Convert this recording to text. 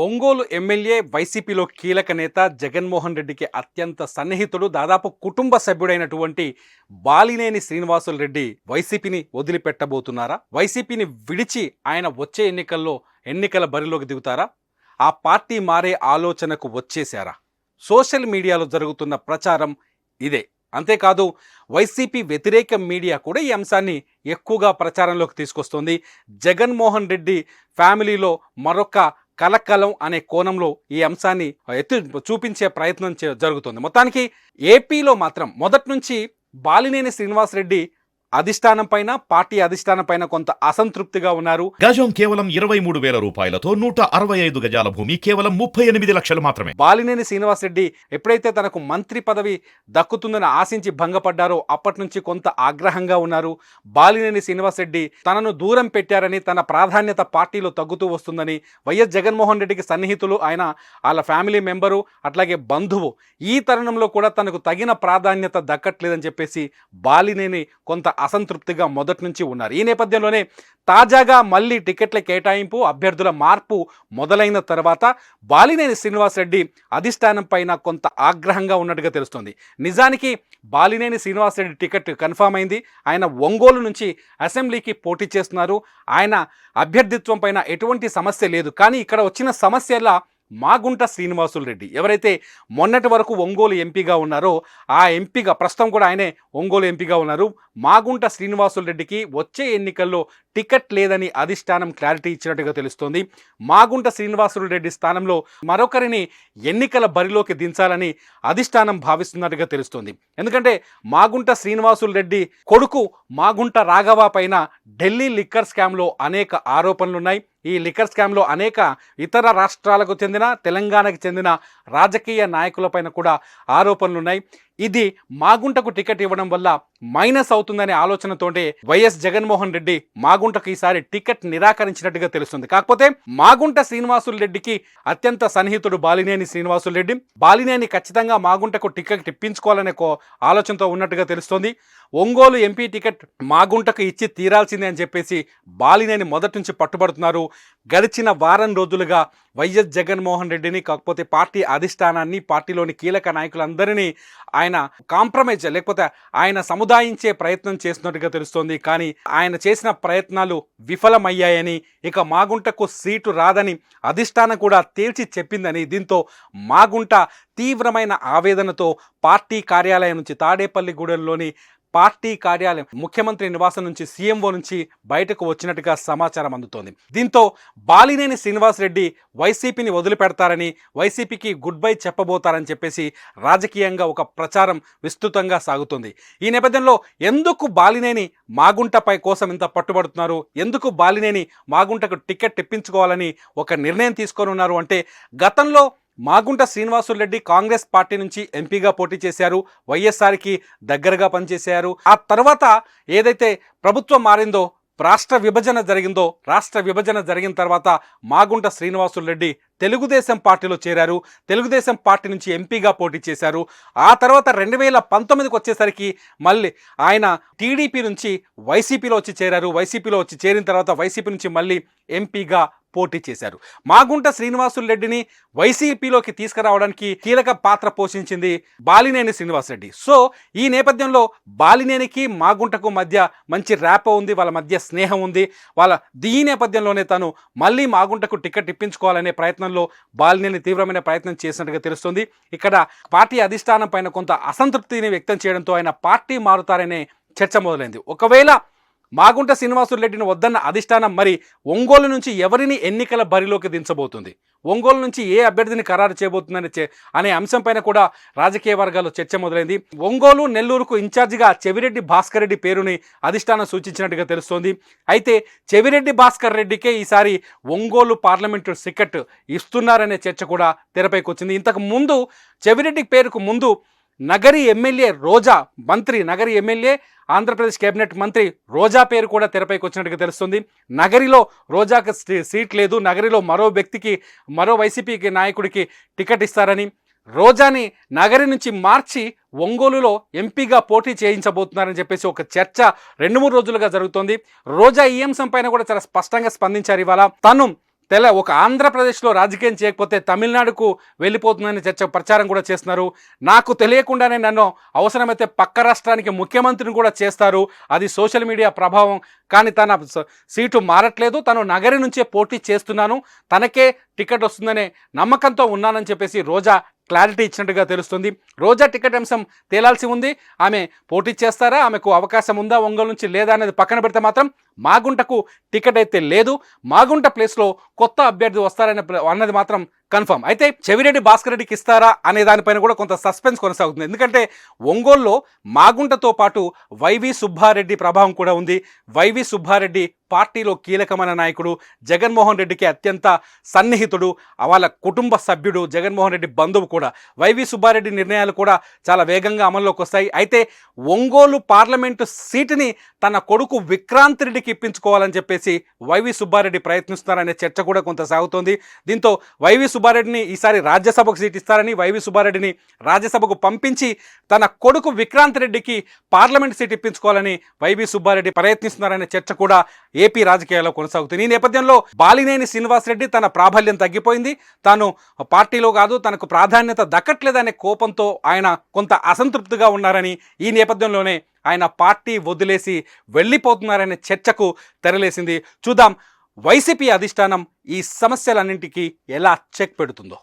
Ongole MLA వైసీపీలో కీలక నేత జగన్మోహన్ రెడ్డికి అత్యంత సన్నిహితుడు, దాదాపు కుటుంబ సభ్యుడైనటువంటి బాలినేని శ్రీనివాసులు రెడ్డి వైసీపీని వదిలిపెట్టబోతున్నారా? వైసీపీని విడిచి ఆయన వచ్చే ఎన్నికల బరిలోకి దిగుతారా? ఆ పార్టీ మారే ఆలోచనకు వచ్చేశారా? సోషల్ మీడియాలో జరుగుతున్న ప్రచారం ఇదే. అంతేకాదు, వైసీపీ వ్యతిరేక మీడియా కూడా ఈ అంశాన్ని ఎక్కువగా ప్రచారంలోకి తీసుకొస్తుంది. జగన్మోహన్ రెడ్డి ఫ్యామిలీలో మరొక కలకలం అనే కోణంలో ఈ అంశాన్ని చూపించే ప్రయత్నం జరుగుతుంది. మొత్తానికి ఏపీలో మాత్రం మొదటి నుంచి బాలినేని శ్రీనివాసరెడ్డి అధిష్టానం పైన, పార్టీ అధిష్టానం పైన కొంత అసంతృప్తిగా ఉన్నారు. గజం కేవలం 23,000 రూపాయలతో 165 గజాల భూమి కేవలం 38 లక్షలు మాత్రమే. బాలినేని శ్రీనివాసరెడ్డి ఎప్పుడైతే తనకు మంత్రి పదవి దక్కుతుందని ఆశించి భంగపడ్డారో అప్పటి నుంచి కొంత ఆగ్రహంగా ఉన్నారు. బాలినేని శ్రీనివాసరెడ్డి తనను దూరం పెట్టారని, తన ప్రాధాన్యత పార్టీలో తగ్గుతూ వస్తుందని, వైఎస్ జగన్మోహన్ రెడ్డికి సన్నిహితులు, ఆయన వాళ్ళ ఫ్యామిలీ మెంబరు, అట్లాగే బంధువు, ఈ తరుణంలో కూడా తనకు తగిన ప్రాధాన్యత దక్కట్లేదని చెప్పేసి బాలినేని కొంత అసంతృప్తిగా మొదటి నుంచి ఉన్నారు. ఈ నేపథ్యంలోనే తాజాగా మళ్ళీ టికెట్ల కేటాయింపు, అభ్యర్థుల మార్పు మొదలైన తర్వాత బాలినేని శ్రీనివాసరెడ్డి అధిష్టానం పైన కొంత ఆగ్రహంగా ఉన్నట్టుగా తెలుస్తుంది. నిజానికి బాలినేని శ్రీనివాసరెడ్డి టికెట్ కన్ఫామ్ అయింది. ఆయన ఒంగోలు నుంచి అసెంబ్లీకి పోటీ చేస్తున్నారు. ఆయన అభ్యర్థిత్వం పైన ఎటువంటి సమస్య లేదు. కానీ ఇక్కడ వచ్చిన సమస్యల మాగుంట శ్రీనివాసులు రెడ్డి, ఎవరైతే మొన్నటి వరకు ఒంగోలు ఎంపీగా ఉన్నారో ఆ ఎంపీగా ప్రస్తుతం కూడా ఆయనే ఒంగోలు ఎంపీగా ఉన్నారు. మాగుంట శ్రీనివాసులు రెడ్డికి వచ్చే ఎన్నికల్లో టికెట్ లేదని అధిష్టానం క్లారిటీ ఇచ్చినట్టుగా తెలుస్తోంది. మాగుంట శ్రీనివాసులు రెడ్డి స్థానంలో మరొకరిని ఎన్నికల బరిలోకి దించాలని అధిష్టానం భావిస్తున్నట్టుగా తెలుస్తోంది. ఎందుకంటే మాగుంట శ్రీనివాసులు రెడ్డి కొడుకు మాగుంట రాఘవ పైన ఢిల్లీ లిక్కర్ స్కామ్లో అనేక ఆరోపణలున్నాయి. ఈ లిక్కర్ స్కామ్లో అనేక ఇతర రాష్ట్రాలకు చెందిన, తెలంగాణకు చెందిన రాజకీయ నాయకులపైన కూడా ఆరోపణలున్నాయి. ఇది మాగుంటకు టికెట్ ఇవ్వడం వల్ల మైనస్ అవుతుందనే ఆలోచనతోటే వైఎస్ జగన్మోహన్ రెడ్డి మాగుంటకు ఈసారి టికెట్ నిరాకరించినట్టుగా తెలుస్తుంది. కాకపోతే మాగుంట శ్రీనివాసులు రెడ్డికి అత్యంత సన్నిహితుడు బాలినేని శ్రీనివాసులు రెడ్డి. బాలినేని ఖచ్చితంగా మాగుంటకు టికెట్ ఇప్పించుకోవాలనే ఆలోచనతో ఉన్నట్టుగా తెలుస్తోంది. ఒంగోలు ఎంపీ టికెట్ మాగుంటకు ఇచ్చి తీరాల్సిందే అని చెప్పేసి బాలినేని మొదటి నుంచి పట్టుబడుతున్నారు. గడిచిన వారం రోజులుగా వైఎస్ జగన్మోహన్ రెడ్డిని, కాకపోతే పార్టీ అధిష్టానాన్ని, పార్టీలోని కీలక నాయకులందరినీ ఆయన కాంప్రమైజ్ లేకపోతే ఆయన సముదాయించే ప్రయత్నం చేస్తున్నట్టుగా తెలుస్తోంది. కానీ ఆయన చేసిన ప్రయత్నాలు విఫలమయ్యాయని, ఇక మాగుంటకు సీటు రాదని అధిష్టానం కూడా తేల్చి చెప్పిందని, దీంతో మాగుంట తీవ్రమైన ఆవేదనతో పార్టీ కార్యాలయం నుంచి, తాడేపల్లిగూడెంలోని పార్టీ కార్యాలయం, ముఖ్యమంత్రి నివాసం నుంచి, సీఎంఓ నుంచి బయటకు వచ్చినట్టుగా సమాచారం అందుతోంది. దీంతో బాలినేని శ్రీనివాసరెడ్డి వైసీపీని వదిలిపెడతారని, వైసీపీకి గుడ్ బై చెప్పబోతారని చెప్పేసి రాజకీయంగా ఒక ప్రచారం విస్తృతంగా సాగుతుంది. ఈ నేపథ్యంలో ఎందుకు బాలినేని మాగుంటపై కోసం ఇంత పట్టుబడుతున్నారు, ఎందుకు బాలినేని మాగుంటకు టికెట్ ఇప్పించుకోవాలని ఒక నిర్ణయం తీసుకొని ఉన్నారు అంటే, గతంలో మాగుంట శ్రీనివాసులు రెడ్డి కాంగ్రెస్ పార్టీ నుంచి ఎంపీగా పోటీ చేశారు, వైఎస్ఆర్కి దగ్గరగా పనిచేశారు. ఆ తర్వాత ఏదైతే ప్రభుత్వం మారిందో, రాష్ట్ర విభజన జరిగిన తర్వాత మాగుంట శ్రీనివాసులు రెడ్డి తెలుగుదేశం పార్టీలో చేరారు. తెలుగుదేశం పార్టీ నుంచి ఎంపీగా పోటీ చేశారు. ఆ తర్వాత 2019కి వచ్చేసరికి మళ్ళీ ఆయన టీడీపీ నుంచి వైసీపీలో వచ్చి చేరారు. వైసీపీలో వచ్చి చేరిన తర్వాత వైసీపీ నుంచి మళ్ళీ ఎంపీగా పోటీ చేశారు. మాగుంట శ్రీనివాసులు రెడ్డిని వైసీపీలోకి తీసుకురావడానికి కీలక పాత్ర పోషించింది బాలినేని శ్రీనివాసరెడ్డి. సో ఈ నేపథ్యంలో బాలినేనికి మాగుంటకు మధ్య మంచి ర్యాపో ఉంది, వాళ్ళ మధ్య స్నేహం ఉంది. ఈ నేపథ్యంలోనే తను మళ్ళీ మాగుంటకు టికెట్ ఇప్పించుకోవాలనే ప్రయత్నంలో బాలినేని తీవ్రమైన ప్రయత్నం చేసినట్టుగా తెలుస్తుంది. ఇక్కడ పార్టీ అధిష్టానం పైన కొంత అసంతృప్తిని వ్యక్తం చేయడంతో ఆయన పార్టీ మారుతారనే చర్చ మొదలైంది. ఒకవేళ మాగుంట శ్రీనివాసులు రెడ్డిని వద్దన్న అధిష్టానం మరి ఒంగోలు నుంచి ఎవరిని ఎన్నికల బరిలోకి దించబోతుంది, ఒంగోలు నుంచి ఏ అభ్యర్థిని ఖరారు చేయబోతుందని అనే అంశంపైన కూడా రాజకీయ వర్గాల్లో చర్చ మొదలైంది. ఒంగోలు, నెల్లూరుకు ఇన్ఛార్జిగా చెవిరెడ్డి భాస్కర్ రెడ్డి పేరుని అధిష్టానం సూచించినట్టుగా తెలుస్తోంది. అయితే చెవిరెడ్డి భాస్కర్ రెడ్డికే ఈసారి ఒంగోలు పార్లమెంటు టికెట్ ఇస్తున్నారనే చర్చ కూడా తెరపైకి వచ్చింది. ఇంతకు ముందు చెవిరెడ్డి పేరుకు ముందు నగరి ఎమ్మెల్యే రోజా, నగరి ఎమ్మెల్యే ఆంధ్రప్రదేశ్ కేబినెట్ మంత్రి రోజా పేరు కూడా తెరపైకి వచ్చినట్టుగా తెలుస్తుంది. నగరిలో రోజాకి సీట్ లేదు, నగరిలో మరో వైసీపీ నాయకుడికి టికెట్ ఇస్తారని, రోజాని నగరి నుంచి మార్చి ఒంగోలులో ఎంపీగా పోటీ చేయించబోతున్నారని చెప్పేసి ఒక చర్చ 2-3 రోజులుగా జరుగుతోంది. రోజా ఈ అంశం పైన కూడా చాలా స్పష్టంగా స్పందించారు. ఇవాళ తను ఒక ఆంధ్రప్రదేశ్లో రాజకీయం చేయకపోతే తమిళనాడుకు వెళ్ళిపోతుందని చర్చ ప్రచారం కూడా చేస్తున్నారు. నాకు తెలియకుండానే నన్ను అవసరమైతే పక్క రాష్ట్రానికి ముఖ్యమంత్రిని కూడా చేస్తారు, అది సోషల్ మీడియా ప్రభావం. కానీ తన సీటు మారట్లేదు, తను నగరి నుంచే పోటీ చేస్తున్నాను, తనకే టికెట్ వస్తుందనే నమ్మకంతో ఉన్నానని చెప్పేసి రోజా క్లారిటీ ఇచ్చినట్టుగా తెలుస్తుంది. రోజా టికెట్ అంశం తేలాల్సి ఉంది. ఆమె పోటీ చేస్తారా, ఆమెకు అవకాశం ఉందా ఒంగోలు నుంచి లేదా అనేది పక్కన పెడితే మాత్రం మాగుంటకు టికెట్ అయితే లేదు. మాగుంట ప్లేస్లో కొత్త అభ్యర్థి అన్నది మాత్రం కన్ఫర్మ్. అయితే చెవిరెడ్డి భాస్కర్ రెడ్డికి ఇస్తారా అనే దానిపైన కూడా కొంత సస్పెన్స్ కొనసాగుతుంది. ఎందుకంటే ఒంగోలులో మాగుంటతో పాటు వైవి సుబ్బారెడ్డి ప్రభావం కూడా ఉంది. వైవి సుబ్బారెడ్డి పార్టీలో కీలకమైన నాయకుడు, జగన్మోహన్ రెడ్డికి అత్యంత సన్నిహితుడు, వాళ్ళ కుటుంబ సభ్యుడు, జగన్మోహన్ రెడ్డి బంధువు కూడా. వైవి సుబ్బారెడ్డి నిర్ణయాలు కూడా చాలా వేగంగా అమల్లోకి వస్తాయి. అయితే ఒంగోలు పార్లమెంటు సీటుని తన కొడుకు విక్రాంత్ రెడ్డికి ఇప్పించుకోవాలని చెప్పేసి వైవి సుబ్బారెడ్డి ప్రయత్నిస్తున్నారనే చర్చ కూడా కొంత సాగుతోంది. దీంతో వైవి సుబ్బారెడ్డిని ఈసారి రాజ్యసభకు సీట్ ఇస్తారని, వైవి సుబ్బారెడ్డిని రాజ్యసభకు పంపించి తన కొడుకు విక్రాంత్ రెడ్డికి పార్లమెంట్ సీట్ ఇప్పించుకోవాలని వైవి సుబ్బారెడ్డి ప్రయత్నిస్తున్నారనే చర్చ కూడా ఏపీ రాజకీయాల్లో కొనసాగుతుంది. ఈ నేపథ్యంలో బాలినేని శ్రీనివాసరెడ్డి తన ప్రాబల్యం తగ్గిపోయింది, తాను పార్టీలో కాదు, తనకు ప్రాధాన్యత దక్కట్లేదనే కోపంతో ఆయన కొంత అసంతృప్తిగా ఉన్నారని, ఈ నేపథ్యంలోనే ఆయన పార్టీ వదిలేసి వెళ్ళిపోతున్నారనే చర్చకు తెరలేసింది. చూద్దాం వైసీపీ అధిష్టానం ఈ సమస్యలన్నింటికీ ఎలా చెక్ పెడుతుందో.